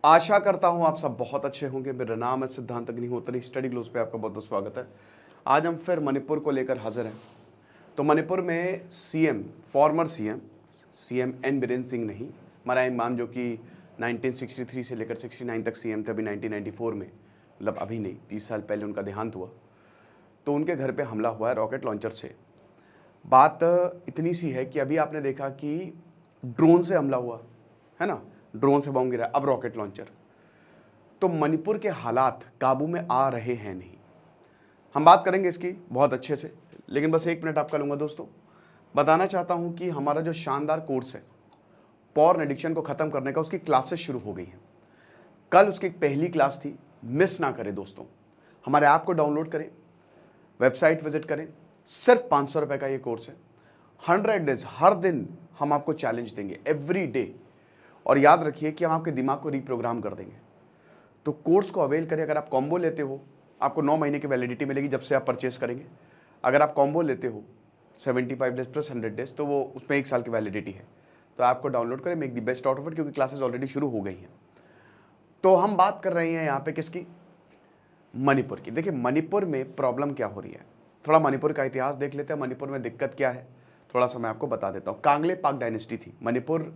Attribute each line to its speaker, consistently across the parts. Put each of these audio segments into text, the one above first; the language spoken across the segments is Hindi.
Speaker 1: आशा करता हूं आप सब बहुत अच्छे होंगे। मेरा नाम है सिद्धांत अग्निहोत्री। स्टडी ग्लोस पे आपका बहुत बहुत स्वागत है। आज हम फिर मणिपुर को लेकर हाजिर हैं। तो मणिपुर में CM, former CM N Biren Singh नहीं, हमारा इमाम जो कि 1963 से लेकर 69 तक सीएम थे, अभी 1994 में, मतलब अभी नहीं 30 साल पहले उनका देहांत हुआ। तो उनके घर पे हमला हुआ है रॉकेट लॉन्चर से। बात इतनी सी है कि अभी आपने देखा कि ड्रोन से हमला हुआ है ना, ड्रोन से बम गिरा, अब रॉकेट लॉन्चर। तो मणिपुर के हालात काबू में आ रहे हैं नहीं। हम बात करेंगे इसकी बहुत अच्छे से, लेकिन बस 1 मिनट आपका लूँगा दोस्तों। बताना चाहता हूँ कि हमारा जो शानदार कोर्स है पॉर्न एडिक्शन को ख़त्म करने का, उसकी क्लासेस शुरू हो गई हैं। कल उसकी पहली क्लास थी, मिस ना करें दोस्तों। हमारे ऐप को डाउनलोड करें, वेबसाइट विजिट करें। सिर्फ 500 रुपये का ये कोर्स है। 100 डेज, हर दिन हम आपको चैलेंज देंगे, एवरी डे। और याद रखिए कि हम आपके दिमाग को रिप्रोग्राम कर देंगे। तो कोर्स को अवेल करें। अगर आप कॉम्बो लेते हो, आपको 9 महीने की वैलिडिटी मिलेगी जब से आप परचेस करेंगे। अगर आप कॉम्बो लेते हो 75 डेज प्लस 100 डेज, तो वो उसमें 1 साल की वैलिडिटी है। तो ऐप को डाउनलोड करें, make the best out of it, क्योंकि क्लासेस ऑलरेडी शुरू हो गई हैं। तो हम बात कर रहे हैं यहाँ पे किसकी? मणिपुर की। देखिए मणिपुर में प्रॉब्लम क्या हो रही है, थोड़ा मणिपुर का इतिहास देख लेते हैं। मणिपुर में दिक्कत क्या है थोड़ा सा मैं आपको बता देता हूँ। कांगले पाक डायनेस्टी थी। मणिपुर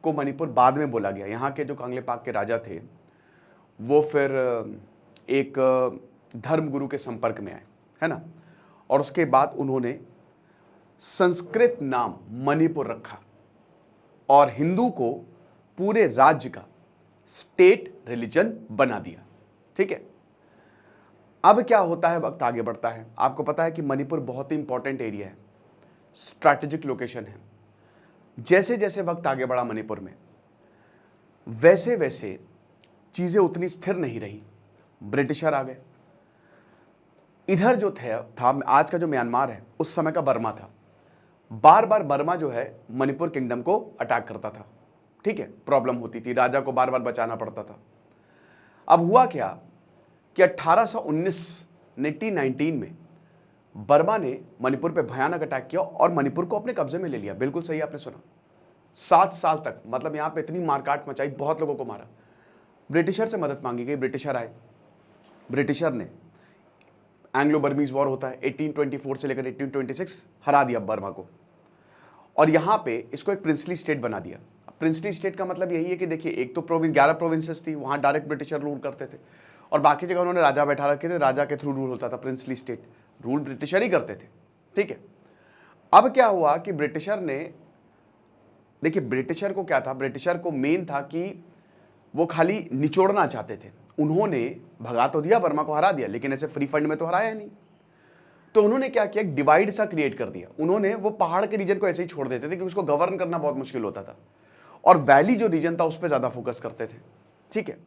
Speaker 1: को मणिपुर बाद में बोला गया। यहाँ के जो कांगले पाक के राजा थे वो फिर एक धर्मगुरु के संपर्क में आए, है ना, और उसके बाद उन्होंने संस्कृत नाम मणिपुर रखा और हिंदू को पूरे राज्य का स्टेट रिलीजन बना दिया। ठीक है, अब क्या होता है, वक्त आगे बढ़ता है। आपको पता है कि मणिपुर बहुत ही इंपॉर्टेंट एरिया है, स्ट्रैटेजिक लोकेशन है। जैसे जैसे वक्त आगे बढ़ा मणिपुर में, वैसे वैसे चीजें उतनी स्थिर नहीं रही। ब्रिटिशर आ गए। इधर जो था आज का जो म्यांमार है, उस समय का बर्मा था। बार बार बर्मा जो है मणिपुर किंगडम को अटैक करता था। ठीक है, प्रॉब्लम होती थी, राजा को बार बार बचाना पड़ता था। अब हुआ क्या कि 1919 में बर्मा ने मणिपुर पे भयानक अटैक किया और मणिपुर को अपने कब्जे में ले लिया। बिल्कुल सही आपने सुना। 7 साल तक, मतलब यहां पे इतनी मारकाट मचाई, बहुत लोगों को मारा। ब्रिटिशर से मदद मांगी गई, ब्रिटिशर आए। ब्रिटिशर ने, एंग्लो बर्मीज वॉर होता है 1824 से लेकर 1826, हरा दिया बर्मा को। और यहां पे इसको एक प्रिंसली स्टेट बना दिया। प्रिंसली स्टेट का मतलब यही है कि देखिए, एक तो 11 प्रोविंसेस थी, वहां डायरेक्ट ब्रिटिशर रूल करते थे, और बाकी जगह उन्होंने राजा बैठा रखे थे, राजा के थ्रू रूल होता था। प्रिंसली स्टेट रूल ब्रिटिशर ही करते थे। ठीक है, अब क्या हुआ कि ब्रिटिशर ने, देखिए ब्रिटिशर को क्या था, ब्रिटिशर को मेन था कि वो खाली निचोड़ना चाहते थे। उन्होंने भगा तो दिया, बर्मा को हरा दिया, लेकिन ऐसे फ्री फंड में तो हराया नहीं। तो उन्होंने क्या किया, एक डिवाइड सा क्रिएट कर दिया। उन्होंने वो पहाड़ के रीजन को ऐसे ही छोड़ देते थे क्योंकि उसको गवर्न करना बहुत मुश्किल होता था, और वैली जो रीजन था उस पर ज्यादा फोकस करते थे। ठीक है,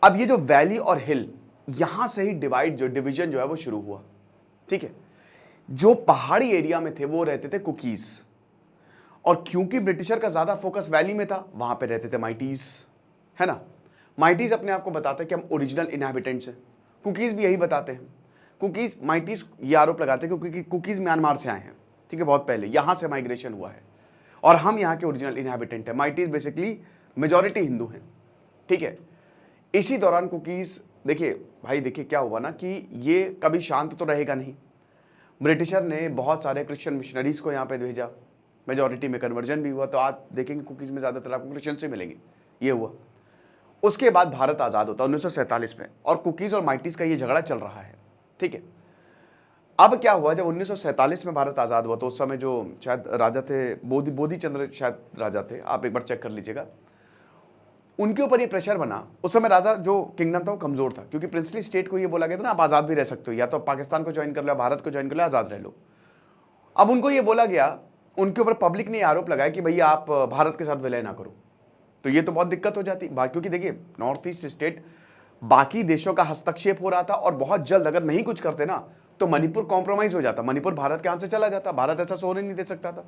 Speaker 1: अब ये जो वैली और हिल, यहां से ही डिवीजन जो है वो शुरू हुआ। ठीक है, जो पहाड़ी एरिया में थे वो रहते थे कुकीज, और क्योंकि ब्रिटिशर का ज्यादा फोकस वैली में था, वहां पे रहते थे माइटीज, है ना। माइटीज अपने आप को बताते हैं कि हम ओरिजिनल इनहैबिटेंट्स हैं। कुकीज भी यही बताते हैं। कुकीज, माइटीज ये आरोप लगाते हैं क्योंकि कुकीज म्यांमार से आए हैं। ठीक है, बहुत पहले यहां से माइग्रेशन हुआ है, और हम यहाँ के ओरिजिनल इनहैबिटेंट हैं। माइटीज बेसिकली मेजॉरिटी हिंदू हैं। ठीक है, इसी दौरान कुकीज, देखिए भाई, देखिए क्या हुआ ना कि ये कभी शांत तो रहेगा नहीं। ब्रिटिशर ने बहुत सारे क्रिश्चियन मिशनरीज को यहाँ पे भेजा, मेजॉरिटी में कन्वर्जन भी हुआ। तो आज देखेंगे कुकीज में ज्यादातर आपको क्रिश्चियन से मिलेंगे। ये हुआ। उसके बाद भारत आजाद होता है 1947 में, और कुकीज और माइटीज का ये झगड़ा चल रहा है। ठीक है, अब क्या हुआ, जब 1947 में भारत आजाद हुआ तो उस समय जो शायद राजा थे, बोधी चंद्र शायद राजा थे, आप एक बार चेक कर लीजिएगा, उनके ऊपर ये प्रेशर बना। उस समय राजा जो किंगडम था वो कमजोर था, क्योंकि प्रिंसली स्टेट को ये बोला गया था ना, आप आजाद भी रह सकते हो, या तो पाकिस्तान को ज्वाइन कर लो, भारत को ज्वाइन कर लो, आजाद रह लो। अब उनको ये बोला गया, उनके ऊपर पब्लिक ने आरोप लगाया कि भैया आप भारत के साथ विलय ना करो। तो ये तो बहुत दिक्कत हो जाती, क्योंकि देखिए नॉर्थ ईस्ट स्टेट बाकी देशों का हस्तक्षेप हो रहा था, और बहुत जल्द अगर नहीं कुछ करते ना तो मणिपुर कॉम्प्रोमाइज हो जाता, मणिपुर भारत के हाथ से चला जाता। भारत ऐसा सोने नहीं दे सकता था।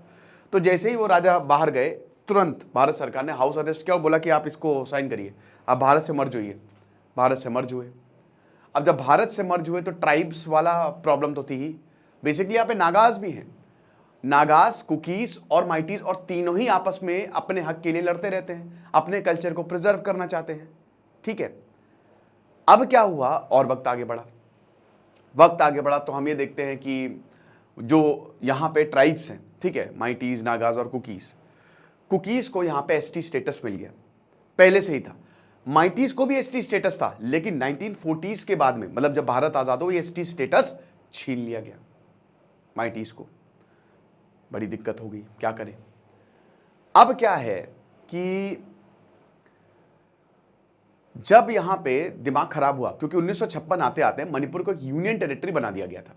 Speaker 1: तो जैसे ही वो राजा बाहर गए, तुरंत भारत सरकार ने हाउस अरेस्ट किया और बोला कि आप इसको साइन करिए, आप भारत से मर्ज होइए। भारत से मर्ज हुए। अब जब भारत से मर्ज हुए तो ट्राइब्स वाला प्रॉब्लम तो थी ही। बेसिकली यहाँ पे नागाज भी हैं, नागास, कुकीज और माइटीज, और तीनों ही आपस में अपने हक के लिए लड़ते रहते हैं, अपने कल्चर को प्रिजर्व करना चाहते हैं। ठीक है, अब क्या हुआ और वक्त आगे बढ़ा तो हम ये देखते हैं कि जो यहाँ पे ट्राइब्स हैं, ठीक है, माइटीज, नागाज और कुकीज को यहाँ पे एसटी स्टेटस मिल गया। पहले से ही था, माइटीज को भी एसटी स्टेटस था, लेकिन 1940s के बाद में, मतलब जब भारत आजाद हो, ये एसटी स्टेटस छीन लिया गया माइटीज को। बड़ी दिक्कत हो गई, क्या करें। अब क्या है कि जब यहां पे दिमाग खराब हुआ, क्योंकि 1956 आते आते मणिपुर को एक यूनियन टेरिटरी बना दिया गया था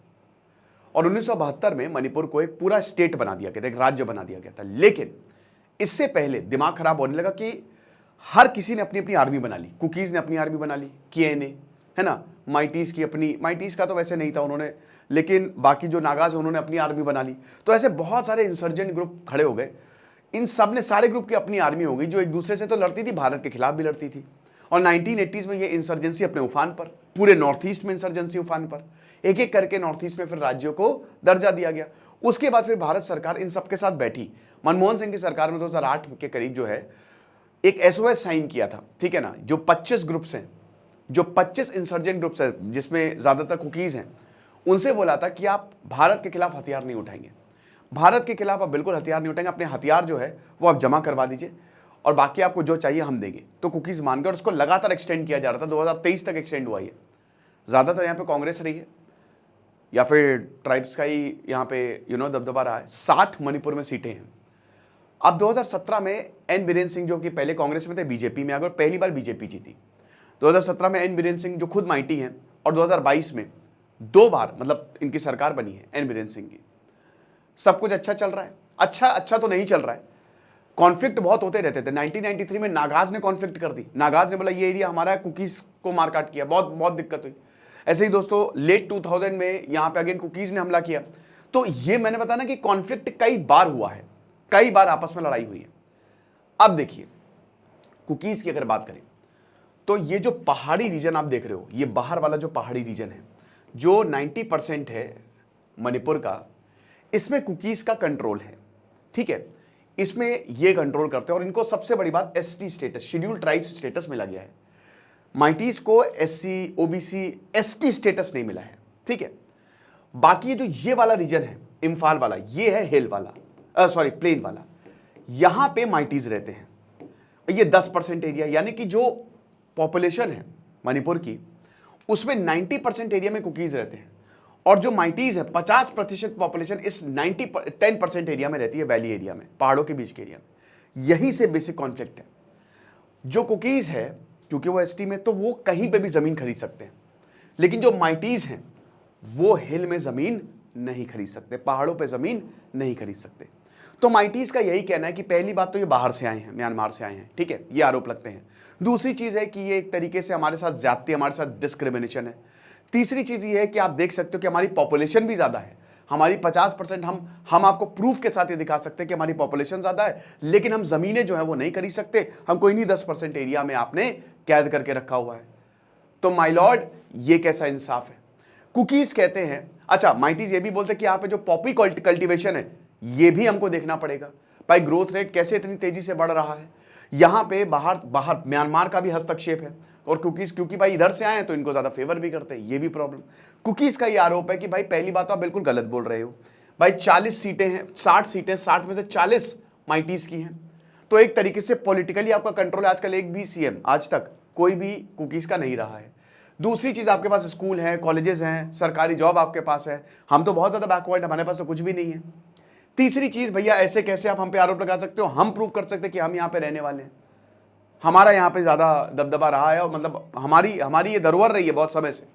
Speaker 1: और 1972 में मणिपुर को एक पूरा स्टेट बना दिया गया था, एक राज्य बना दिया गया था। लेकिन इससे पहले दिमाग खराब होने लगा कि हर किसी ने अपनी अपनी आर्मी बना ली। कुकीज ने अपनी आर्मी बना ली, KNA है ना, माइटीज की अपनी, माइटीज का तो वैसे नहीं था उन्होंने, लेकिन बाकी जो नागाज है उन्होंने अपनी आर्मी बना ली। तो ऐसे बहुत सारे इंसर्जेंट ग्रुप खड़े हो गए। इन सब ने, सारे ग्रुप की अपनी आर्मी हो गई, जो एक दूसरे से तो लड़ती थी, भारत के खिलाफ भी लड़ती थी। और 1980s में ये इंसर्जेंसी अपने उफान पर, पूरे नॉर्थ ईस्ट में इंसर्जेंसी उफान पर, एक एक करके नॉर्थ ईस्ट में फिर राज्यों को दर्जा दिया गया। उसके बाद फिर भारत सरकार इन सबके साथ बैठी। मनमोहन सिंह की सरकार में 2008 के करीब जो है एक SOS साइन किया था, ठीक है ना, जो 25 ग्रुप्स हैं, जो 25 इंसर्जेंट ग्रुप्स हैं, जिसमें ज्यादातर कुकीज हैं, उनसे बोला था कि आप भारत के खिलाफ हथियार नहीं उठाएंगे, भारत के खिलाफ आप बिल्कुल हथियार नहीं उठाएंगे, अपने हथियार जो है वो आप जमा करवा दीजिए और बाकी आपको जो चाहिए हम देंगे। तो कुकीज मानकर उसको लगातार एक्सटेंड किया जा रहा था, 2023 तक एक्सटेंड हुआ है। ज्यादातर यहाँ पे कांग्रेस रही है या फिर ट्राइब्स का ही यहाँ पे दबदबा रहा है। 60 मणिपुर में सीटें हैं। अब 2017 में एन बीरेन सिंह, जो कि पहले कांग्रेस में थे, बीजेपी में आ गए और पहली बार बीजेपी जीती। 2017 में एन बीरेन सिंह जो खुद माइटी हैं, और 2022 में 2 बार मतलब इनकी सरकार बनी है एन बीरेन सिंह की। सब कुछ अच्छा चल रहा है। अच्छा तो नहीं चल रहा है, कॉन्फ्लिक्ट बहुत होते रहते थे। 1993 में नागाज ने कॉन्फ्लिक्ट कर दी। नागाज ने बोला ये एरिया हमारा है, कुकीज को मारकाट किया, बहुत दिक्कत हुई। ऐसे ही दोस्तों लेट 2000 में यहां पे अगेन कुकीज ने हमला किया। तो ये मैंने बताया ना कि कॉन्फ्लिक्ट कई बार हुआ है, कई बार आपस में लड़ाई हुई है। अब देखिए कुकीज की अगर बात करें तो ये जो पहाड़ी रीजन आप देख रहे हो, ये बाहर वाला जो पहाड़ी रीजन है, जो 90% है मणिपुर का, इसमें कुकीज का कंट्रोल है, ठीक है, इसमें ये कंट्रोल करते हैं। और इनको सबसे बड़ी बात ST status, scheduled tribes status मिला गया है। माइटीज को SC, OBC, ST स्टेटस नहीं मिला है, ठीक है। बाकी जो ये वाला रीजन है, इम्फाल वाला, ये है हिल वाला, सॉरी प्लेन वाला, यहां पे माइटीज रहते हैं। ये 10% एरिया, यानी कि जो पॉपुलेशन है मणिपुर की, उसमें 90% एरिया में कुकीज रहते हैं। और जो माइटीज है 50% पॉपुलेशन इस 10% एरिया में रहती है, वैली एरिया में, पहाड़ों के बीच के एरिया में। यहीं से बेसिक कॉन्फ्लिक्ट है। जो कुकीज है, क्योंकि वो ST में, तो वो कहीं पे भी जमीन खरीद सकते हैं, लेकिन जो माइटीज हैं वो हिल में जमीन नहीं खरीद सकते, पहाड़ों पे जमीन नहीं खरीद सकते। तो माइटीज का यही कहना है कि पहली बात तो ये बाहर से आए हैं, म्यांमार से आए हैं, ठीक है, ये आरोप लगते हैं। दूसरी चीज है कि ये एक तरीके से हमारे साथ ज्यादती, हमारे साथ डिस्क्रिमिनेशन है। तीसरी चीज ये है कि आप देख सकते हो कि हमारी पॉपुलेशन भी ज्यादा है, हमारी 50%, हम आपको प्रूफ के साथ ये दिखा सकते हैं कि हमारी पॉपुलेशन ज्यादा है, लेकिन हम जमीनें जो है वो नहीं खरीद सकते। हम कोई नहीं 10% एरिया में आपने कैद करके रखा हुआ है। तो माय लॉर्ड, ये कैसा इंसाफ है। कुकीज कहते हैं, अच्छा माइटीज ये भी बोलते हैं कि यहाँ पे जो पॉपी कल्टीवेशन है ये भी हमको देखना पड़ेगा, भाई ग्रोथ रेट कैसे इतनी तेजी से बढ़ रहा है। यहाँ पे बाहर म्यांमार का भी हस्तक्षेप है, और कुकीज क्योंकि भाई इधर से आए हैं तो इनको ज्यादा फेवर भी करते हैं, ये भी प्रॉब्लम। कुकीज का ये आरोप है कि भाई पहली बात तो आप बिल्कुल गलत बोल रहे हो, भाई 40 सीटें हैं, 60 सीटें, 60 में से 40 माइटीज की हैं, तो एक तरीके से पॉलिटिकली आपका कंट्रोल है। आजकल एक भी CM आज तक कोई भी कुकीज का नहीं रहा है। दूसरी चीज, आपके पास स्कूल है, कॉलेजेस हैं, सरकारी जॉब आपके पास है। हम तो बहुत ज्यादा बैकवर्ड, हमारे पास तो कुछ भी नहीं है। तीसरी चीज, भैया ऐसे कैसे आप हम पे आरोप लगा सकते हो, हम प्रूव कर सकते हैं कि हम यहाँ पे रहने वाले हैं, हमारा यहाँ पे ज्यादा दबदबा रहा है, और मतलब हमारी ये धरोहर रही है बहुत समय से।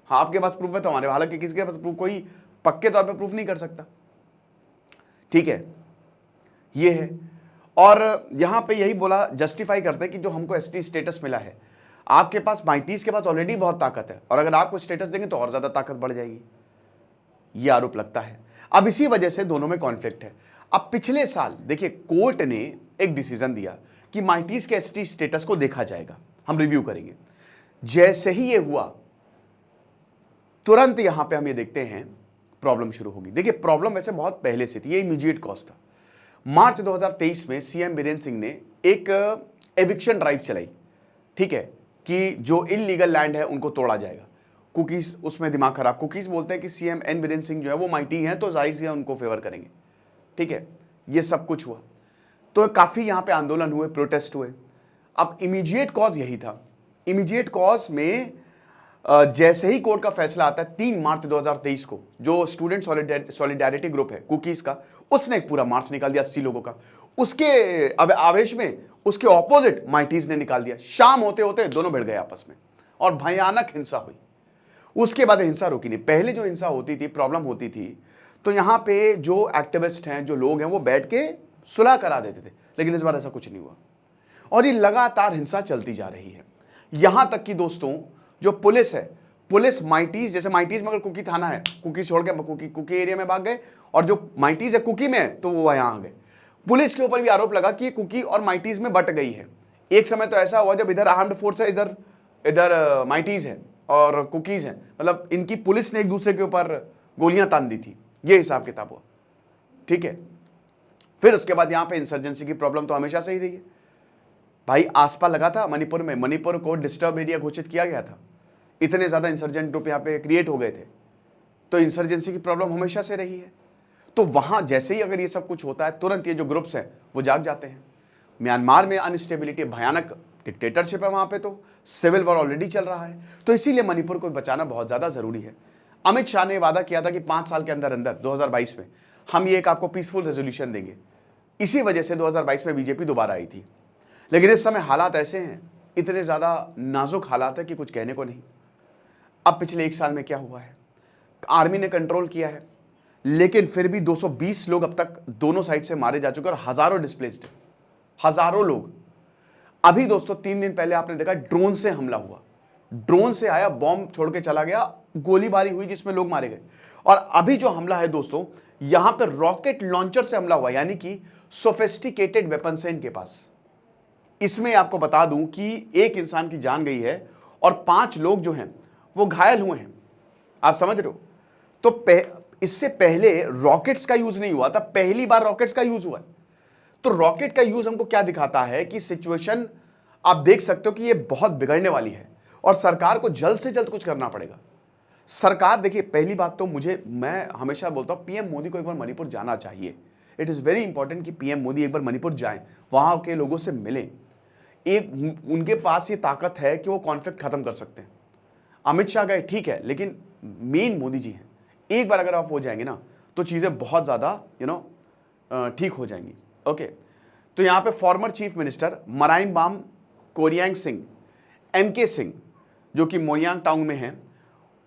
Speaker 1: हाँ, आपके पास प्रूफ है तो हमारे, हालांकि किसी के पास प्रूफ कोई पक्के तौर पे प्रूफ नहीं कर सकता, ठीक है, ये है। और यहां पे यही बोला, जस्टिफाई करते हैं कि जो हमको ST स्टेटस मिला है, आपके पास माइटीज के पास ऑलरेडी बहुत ताकत है, और अगर आपको स्टेटस देंगे तो और ज्यादा ताकत बढ़ जाएगी, ये आरोप लगता है। अब इसी वजह से दोनों में कॉन्फ्लिक्ट है। अब पिछले साल देखिए कोर्ट ने एक डिसीजन दिया कि माइटीज के ST स्टेटस को देखा जाएगा, हम रिव्यू करेंगे। जैसे ही ये हुआ, तुरंत यहां पे हम ये देखते हैं प्रॉब्लम शुरू होगी। देखिए प्रॉब्लम वैसे बहुत पहले से थी, ये इमीडिएट कॉज था। मार्च 2023 में CM बीरेन सिंह ने एक एविक्शन ड्राइव चलाई, ठीक है, कि जो इलीगल लैंड है उनको तोड़ा जाएगा। कुकीज उसमें दिमाग खराब, कुकीज बोलते हैं कि सीएम एन बीरेन्द्र सिंह जो है वो माइटी हैं तो जाहिर सी उनको फेवर करेंगे, ठीक है। ये सब कुछ हुआ तो काफ़ी यहाँ पे आंदोलन हुए, प्रोटेस्ट हुए। अब इमीडिएट कॉज यही था। इमीडिएट कॉज में जैसे ही कोर्ट का फैसला आता है 3 मार्च 2023 को, जो स्टूडेंट सॉलिडारिटी ग्रुप है कुकीज का, उसने एक पूरा मार्च निकाल दिया 80 लोगों का। उसके आवेश में उसके ऑपोजिट माइटीज ने निकाल दिया। शाम होते होते दोनों भिड़ गए आपस में और भयानक हिंसा हुई। उसके बाद हिंसा रुकी नहीं। पहले जो हिंसा होती थी, प्रॉब्लम होती थी, तो यहाँ पे जो एक्टिविस्ट हैं, जो लोग हैं, वो बैठ के सुलह करा देते थे, लेकिन इस बार ऐसा कुछ नहीं हुआ और ये लगातार हिंसा चलती जा रही है। यहां तक कि दोस्तों जो पुलिस है, पुलिस माइटीज, जैसे माइटीज में अगर कुकी थाना है, कुकी छोड़ के कुकी एरिया में भाग गए, और जो माइटीज है कुकी में है तो वो यहां आ गए। पुलिस के ऊपर भी आरोप लगा कि कुकी और माइटीज में बट गई है। एक समय तो ऐसा हुआ जब इधर आर्म्ड फोर्स है, इधर माइटीज है और कुकीज है, मतलब इनकी पुलिस ने एक दूसरे के ऊपर गोलियां तान दी थी। ये हिसाब किताब हुआ, ठीक है। फिर उसके बाद यहां पे इंसर्जेंसी की प्रॉब्लम तो हमेशा से ही रही है भाई। आसपा लगा था मणिपुर में, मणिपुर को डिस्टर्ब एरिया घोषित किया गया था, इतने ज्यादा इंसर्जेंट ग्रुप यहाँ पे क्रिएट हो गए थे, तो इंसर्जेंसी की प्रॉब्लम हमेशा से रही है। तो वहां जैसे ही अगर ये सब कुछ होता है, तुरंत ये जो ग्रुप्स हैं वो जाग जाते हैं। म्यांमार में अनस्टेबिलिटी, भयानक डिक्टेटरशिप है वहां पे, तो सिविल वॉर ऑलरेडी चल रहा है, तो इसीलिए मणिपुर को बचाना बहुत ज्यादा जरूरी है। अमित शाह ने वादा किया था कि 5 साल के अंदर अंदर 2022 में हम ये एक आपको पीसफुल रेजोल्यूशन देंगे। इसी वजह से 2022 में बीजेपी दोबारा आई थी, लेकिन इस समय हालात ऐसे हैं, इतने ज्यादा नाजुक हालात है कि कुछ कहने को नहीं। अब पिछले 1 साल में क्या हुआ है, आर्मी ने कंट्रोल किया है, लेकिन फिर भी 220 लोग अब तक दोनों साइड से मारे जा चुके और हजारों डिस्प्लेस्ड, हजारों लोग। अभी दोस्तों 3 दिन पहले आपने देखा ड्रोन से हमला हुआ, ड्रोन से आया, बॉम्ब छोड़ के चला गया, गोलीबारी हुई जिसमें लोग मारे गए। और अभी जो हमला है दोस्तों, यहां पर रॉकेट लॉन्चर से हमला हुआ, यानी कि सोफिस्टिकेटेड वेपन है इनके पास। इसमें आपको बता दूं कि एक इंसान की जान गई है और 5 लोग जो हैं वो घायल हुए हैं। आप समझ रहे हो? तो इससे पहले रॉकेट्स का यूज नहीं हुआ था, पहली बार रॉकेट्स का यूज हुआ है। तो रॉकेट का यूज हमको क्या दिखाता है कि सिचुएशन आप देख सकते हो कि ये बहुत बिगड़ने वाली है और सरकार को जल्द से जल्द कुछ करना पड़ेगा। सरकार, देखिए पहली बात तो मैं हमेशा बोलता हूं पीएम मोदी को एक बार मणिपुर जाना चाहिए। इट इज वेरी इंपॉर्टेंट कि पीएम मोदी एक बार मणिपुर जाएं, वहां के लोगों से मिलें। एक उनके पास ये ताकत है कि वो कॉन्फ्लिक्ट खत्म कर सकते हैं। अमित शाह गए ठीक है, लेकिन मेन मोदी जी हैं। एक बार अगर आप हो जाएंगे ना तो चीजें बहुत ज्यादा ठीक हो जाएंगी। ओके, तो यहां पे former chief minister Mairembam Koireng Singh, MK Singh, जो कि मोरियांग टाउन में है,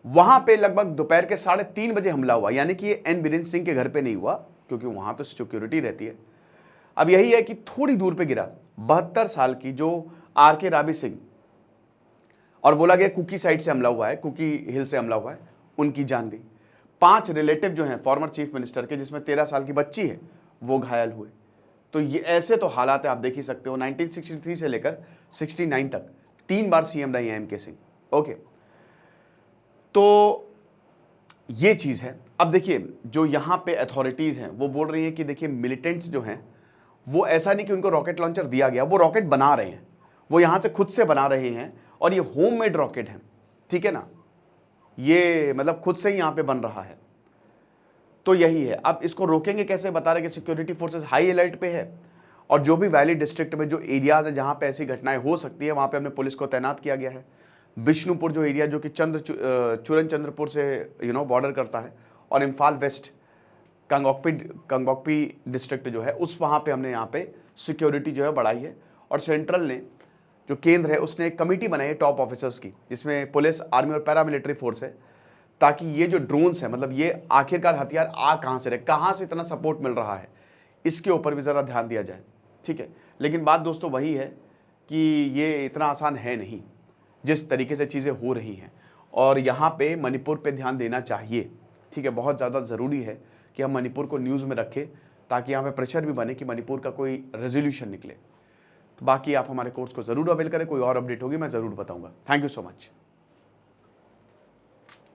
Speaker 1: वहां पे लगभग दोपहर के 3:30 बजे हमला हुआ। यानी कि ये एन बीरेन्द्र सिंह के घर पे नहीं हुआ, क्योंकि वहां तो सिक्योरिटी रहती है। अब यही है कि थोड़ी दूर पे गिरा 72 साल की जो आर.के. रावी सिंह, और बोला गया कुकी साइड से हमला हुआ है, कुकी हिल से हमला हुआ है, उनकी जान गई। 5 रिलेटिव जो हैं फॉर्मर चीफ मिनिस्टर के, जिसमें 13 साल की बच्ची है, वो घायल हुए। तो ये ऐसे तो हालात है, आप देख ही सकते हो। 1963 से लेकर 69 तक 3 बार सीएम रही हैं एमके सिंह। ओके, तो ये चीज है। अब देखिए जो यहां पे अथॉरिटीज हैं वो बोल रही हैं कि देखिए मिलिटेंट्स जो हैं वो ऐसा नहीं कि उनको रॉकेट लॉन्चर दिया गया, वो रॉकेट बना रहे हैं, वो यहां से खुद से बना रहे हैं और ये होममेड रॉकेट है, ठीक है ना, ये मतलब खुद से ही यहां पे बन रहा है। तो यही है। अब इसको रोकेंगे कैसे, बता रहे कि सिक्योरिटी फोर्सेस हाई अलर्ट पे है और जो भी वैली डिस्ट्रिक्ट में जो एरियाज है जहां पे ऐसी घटनाएं हो सकती है, वहां पे हमने पुलिस को तैनात किया गया है। बिष्णुपुर जो एरिया जो कि चूरन चंद्रपुर से बॉर्डर करता है, और इम्फाल वेस्ट कंगोकपी डिस्ट्रिक्ट जो है उस वहाँ पे हमने यहाँ पे सिक्योरिटी जो है बढ़ाई है। और सेंट्रल ने जो केंद्र है उसने एक कमेटी बनाई है टॉप ऑफिसर्स की, जिसमें पुलिस, आर्मी और पैरामिलिट्री फोर्स है, ताकि ये जो ड्रोन्स है, मतलब ये आखिरकार हथियार आ कहाँ से रहे, कहाँ से इतना सपोर्ट मिल रहा है, इसके ऊपर भी ज़रा ध्यान दिया जाए, ठीक है। लेकिन बात दोस्तों वही है कि ये इतना आसान है नहीं जिस तरीके से चीज़ें हो रही हैं, और यहाँ पे मणिपुर पे ध्यान देना चाहिए, ठीक है। बहुत ज़्यादा ज़रूरी है कि हम मणिपुर को न्यूज़ में रखें, ताकि यहाँ पे प्रेशर भी बने कि मणिपुर का कोई रेजोल्यूशन निकले। तो बाकी आप हमारे कोर्स को ज़रूर अवेल करें, कोई और अपडेट होगी मैं ज़रूर बताऊँगा। Thank you so much.